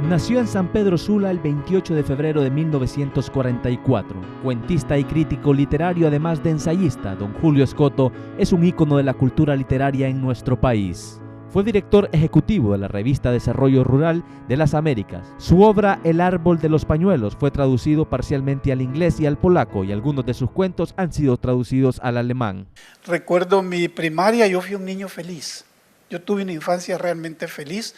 Nació en San Pedro Sula el 28 de febrero de 1944. Cuentista y crítico literario, además de ensayista, don Julio Escoto es un ícono de la cultura literaria en nuestro país. Fue director ejecutivo de la revista Desarrollo Rural de las Américas. Su obra El árbol de los pañuelos fue traducido parcialmente al inglés y al polaco, y algunos de sus cuentos han sido traducidos al alemán. Recuerdo mi primaria, yo fui un niño feliz. Yo tuve una infancia realmente feliz.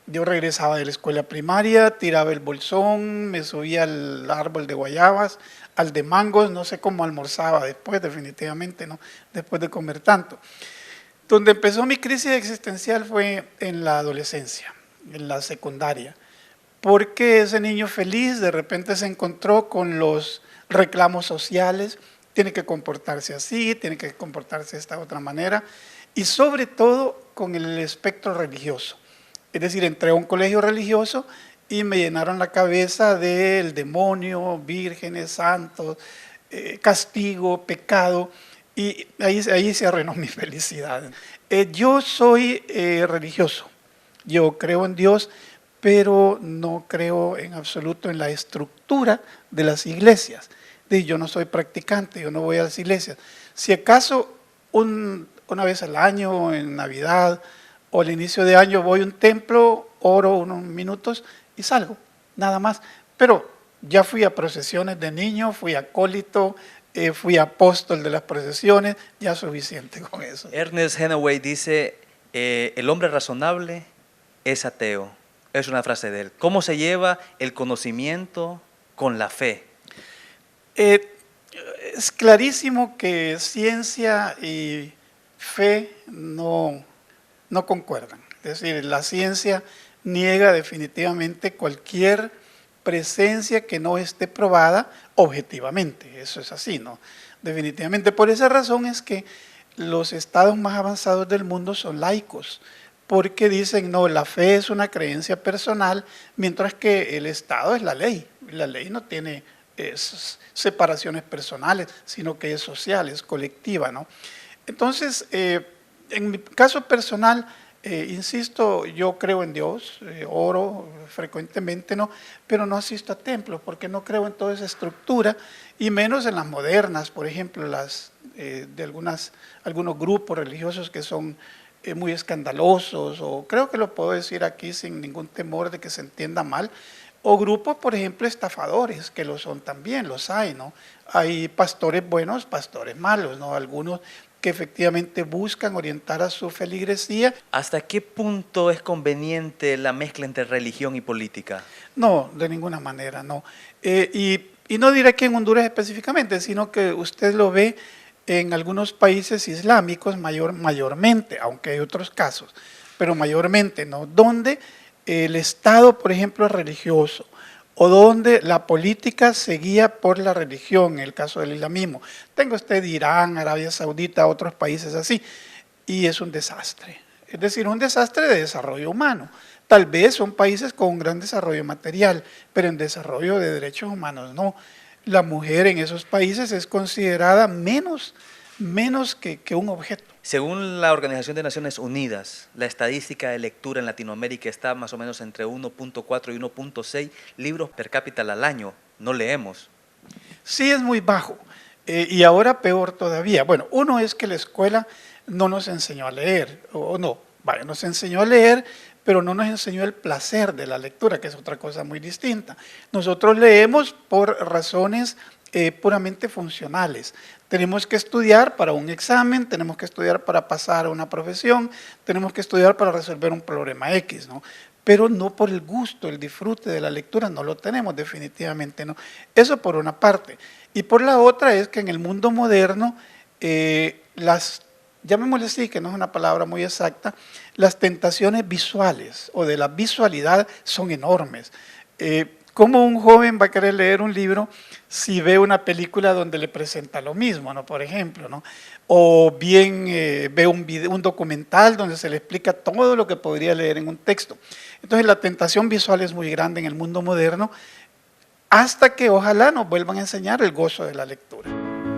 Yo regresaba de la escuela primaria, tiraba el bolsón, me subía al árbol de guayabas, al de mangos, no sé cómo almorzaba después, definitivamente, ¿no? Después de comer tanto. Donde empezó mi crisis existencial fue en la adolescencia, en la secundaria, porque ese niño feliz de repente se encontró con los reclamos sociales, tiene que comportarse así, tiene que comportarse de esta otra manera, y sobre todo con el espectro religioso. Es decir, entré a un colegio religioso y me llenaron la cabeza del demonio, vírgenes, santos, castigo, pecado, y ahí se arruinó mi felicidad. Yo soy religioso, yo creo en Dios, pero no creo en absoluto en la estructura de las iglesias. Yo no soy practicante, yo no voy a las iglesias. Si acaso una vez al año, en Navidad, o al inicio de año voy a un templo, oro unos minutos y salgo, nada más. Pero ya fui a procesiones de niño, fui acólito, fui apóstol de las procesiones, ya suficiente con eso. Ernest Hemingway dice, el hombre razonable es ateo. Es una frase de él. ¿Cómo se lleva el conocimiento con la fe? Es clarísimo que ciencia y fe no concuerdan. Es decir, la ciencia niega definitivamente cualquier presencia que no esté probada objetivamente. Eso es así, ¿no? Definitivamente. Por esa razón es que los estados más avanzados del mundo son laicos, porque dicen, no, la fe es una creencia personal, mientras que el Estado es la ley. La ley no tiene separaciones personales, sino que es social, es colectiva, ¿no? Entonces, en mi caso personal, insisto, yo creo en Dios, oro frecuentemente, ¿no? Pero no asisto a templos porque no creo en toda esa estructura, y menos en las modernas, por ejemplo, las de algunos grupos religiosos que son muy escandalosos, o creo que lo puedo decir aquí sin ningún temor de que se entienda mal, o grupos, por ejemplo, estafadores, que lo son también, los hay, ¿no? Hay pastores buenos, pastores malos, ¿no? Algunos que efectivamente buscan orientar a su feligresía. ¿Hasta qué punto es conveniente la mezcla entre religión y política? No, de ninguna manera, no. Y no diré que en Honduras específicamente, sino que usted lo ve en algunos países islámicos mayormente, aunque hay otros casos, pero mayormente, ¿no? Donde el Estado, por ejemplo, es religioso, o donde la política se guía por la religión, en el caso del islamismo. Tenga usted Irán, Arabia Saudita, otros países así, y es un desastre. Es decir, un desastre de desarrollo humano. Tal vez son países con un gran desarrollo material, pero en desarrollo de derechos humanos no. La mujer en esos países es considerada menos que un objeto. Según la Organización de Naciones Unidas, la estadística de lectura en Latinoamérica está más o menos entre 1.4 y 1.6 libros per cápita al año. No leemos. Sí, es muy bajo. Y ahora peor todavía. Bueno, uno es que la escuela no nos enseñó a leer, o no, vaya, nos enseñó a leer, pero no nos enseñó el placer de la lectura, que es otra cosa muy distinta. Nosotros leemos por razones puramente funcionales. Tenemos que estudiar para un examen, tenemos que estudiar para pasar a una profesión, tenemos que estudiar para resolver un problema X, ¿no? Pero no por el gusto, el disfrute de la lectura, no lo tenemos definitivamente, ¿no? Eso por una parte. Y por la otra es que en el mundo moderno, llamémosle así, que no es una palabra muy exacta, las tentaciones visuales o de la visualidad son enormes. ¿Cómo un joven va a querer leer un libro si ve una película donde le presenta lo mismo, ¿no? Por ejemplo, ¿no? O bien ve un documental donde se le explica todo lo que podría leer en un texto. Entonces la tentación visual es muy grande en el mundo moderno, hasta que ojalá nos vuelvan a enseñar el gozo de la lectura.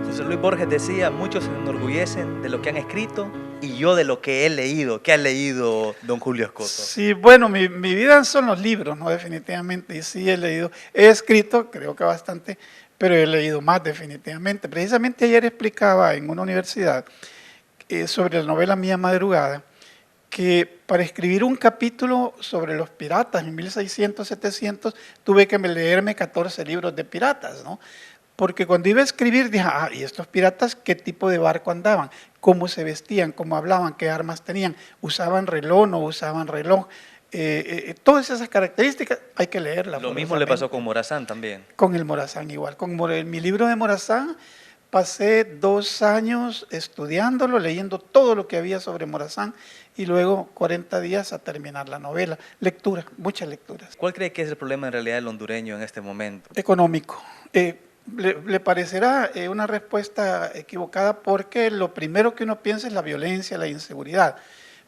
José Luis Borges decía, muchos se enorgullecen de lo que han escrito y yo de lo que he leído. ¿Qué ha leído don Julio Escoto? Sí, bueno, mi vida son los libros, ¿no? Definitivamente, y sí he leído, he escrito, creo que bastante, pero he leído más definitivamente. Precisamente ayer explicaba en una universidad sobre la novela Mía Madrugada, que para escribir un capítulo sobre los piratas en 1600, 700, tuve que leerme 14 libros de piratas, ¿no? Porque cuando iba a escribir dije, ¿y estos piratas qué tipo de barco andaban? ¿Cómo se vestían? ¿Cómo hablaban? ¿Qué armas tenían? ¿Usaban reloj? ¿No usaban reloj? Todas esas características hay que leerlas. Lo mismo le pasó con Morazán también. Con el Morazán igual. En mi libro de Morazán pasé 2 años estudiándolo, leyendo todo lo que había sobre Morazán y luego 40 días a terminar la novela. Lectura, muchas lecturas. ¿Cuál cree que es el problema en realidad del hondureño en este momento? Económico. Le parecerá una respuesta equivocada porque lo primero que uno piensa es la violencia, la inseguridad.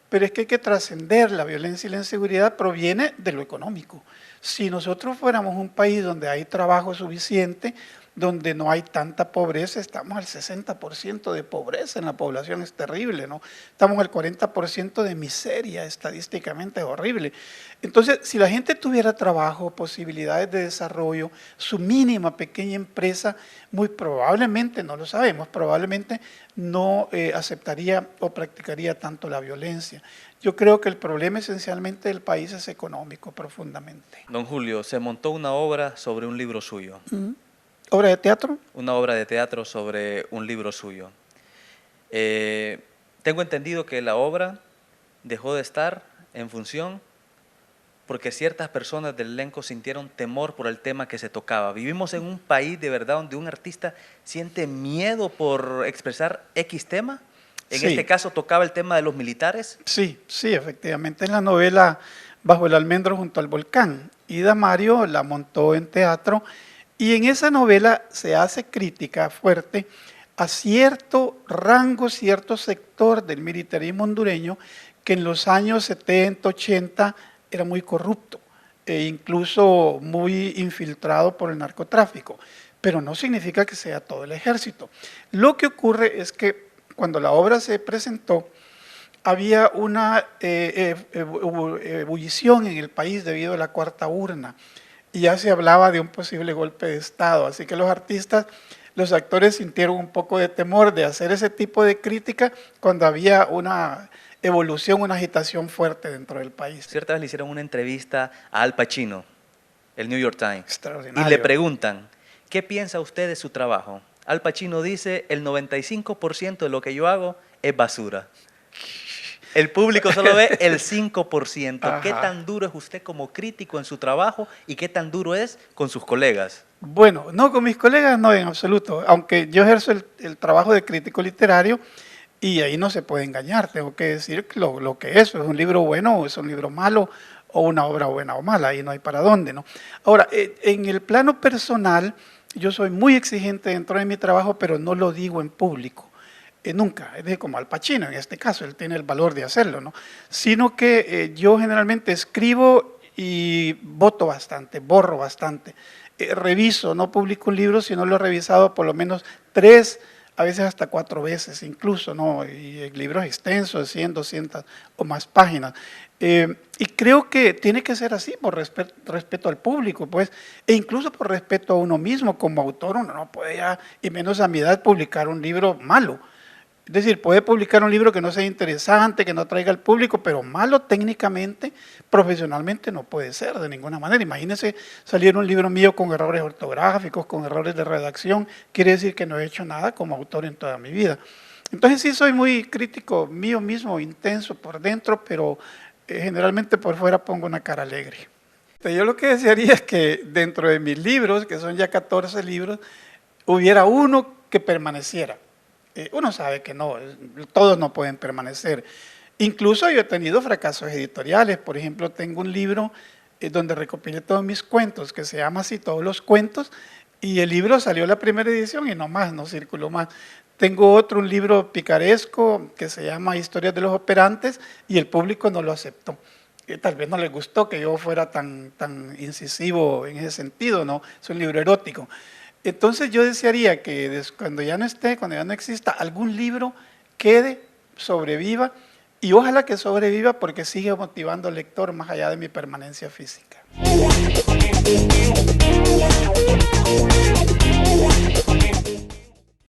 Pero es que hay que trascender la violencia y la inseguridad proviene de lo económico. Si nosotros fuéramos un país donde hay trabajo suficiente, donde no hay tanta pobreza, estamos al 60% de pobreza en la población, es terrible, ¿no? Estamos al 40% de miseria, estadísticamente es horrible. Entonces, si la gente tuviera trabajo, posibilidades de desarrollo, su mínima pequeña empresa, muy probablemente, no lo sabemos, probablemente no aceptaría o practicaría tanto la violencia. Yo creo que el problema esencialmente del país es económico profundamente. Don Julio, se montó una obra sobre un libro suyo. ¿Obra de teatro? Una obra de teatro sobre un libro suyo. Tengo entendido que la obra dejó de estar en función porque ciertas personas del elenco sintieron temor por el tema que se tocaba. Vivimos en un país de verdad donde un artista siente miedo por expresar X tema. En Sí. este caso tocaba el tema de los militares. Sí, sí, efectivamente en la novela Bajo el almendro junto al volcán. Ida Mario la montó en teatro y en esa novela se hace crítica fuerte a cierto rango, cierto sector del militarismo hondureño que en los años 70, 80 era muy corrupto e incluso muy infiltrado por el narcotráfico, pero no significa que sea todo el ejército. Lo que ocurre es que cuando la obra se presentó, había una ebullición en el país debido a la cuarta urna y ya se hablaba de un posible golpe de Estado, así que los artistas, los actores sintieron un poco de temor de hacer ese tipo de crítica cuando había una evolución, una agitación fuerte dentro del país. Cierta vez le hicieron una entrevista a Al Pacino, el New York Times, Extraordinario. y le preguntan, ¿qué piensa usted de su trabajo? Al Pacino dice, el 95% de lo que yo hago es basura. El público solo ve el 5%. Ajá. ¿Qué tan duro es usted como crítico en su trabajo y qué tan duro es con sus colegas? Bueno, no, con mis colegas no en absoluto, aunque yo ejerzo el trabajo de crítico literario y ahí no se puede engañar, tengo que decir lo que es un libro bueno o es un libro malo o una obra buena o mala, ahí no hay para dónde, ¿no? Ahora, en el plano personal, yo soy muy exigente dentro de mi trabajo, pero no lo digo en público. Nunca, es decir, como Al Pacino en este caso, él tiene el valor de hacerlo, ¿no? Sino que yo generalmente escribo y voto bastante, borro bastante, reviso, no publico un libro, sino lo he revisado por lo menos 3, a veces hasta 4 veces incluso, ¿no? Y libros extensos de 100, 200 o más páginas. Y creo que tiene que ser así por respeto al público, pues, e incluso por respeto a uno mismo como autor. Uno no puede ya, y menos a mi edad, publicar un libro malo. Es decir, puede publicar un libro que no sea interesante, que no traiga al público, pero malo técnicamente, profesionalmente no puede ser de ninguna manera. Imagínense salir un libro mío con errores ortográficos, con errores de redacción, quiere decir que no he hecho nada como autor en toda mi vida. Entonces sí soy muy crítico mío mismo, intenso por dentro, pero generalmente por fuera pongo una cara alegre. Yo lo que desearía es que dentro de mis libros, que son ya 14 libros, hubiera uno que permaneciera. Uno sabe que no, todos no pueden permanecer. Incluso yo he tenido fracasos editoriales. Por ejemplo, tengo un libro donde recopilé todos mis cuentos, que se llama así, Todos los cuentos, y el libro salió la primera edición y no más, no circuló más. Tengo otro, un libro picaresco que se llama Historias de los Operantes, y el público no lo aceptó. Tal vez no les gustó que yo fuera tan incisivo en ese sentido, ¿no? Es un libro erótico. Entonces yo desearía que cuando ya no esté, cuando ya no exista, algún libro quede sobreviva y ojalá que sobreviva porque sigue motivando al lector más allá de mi permanencia física.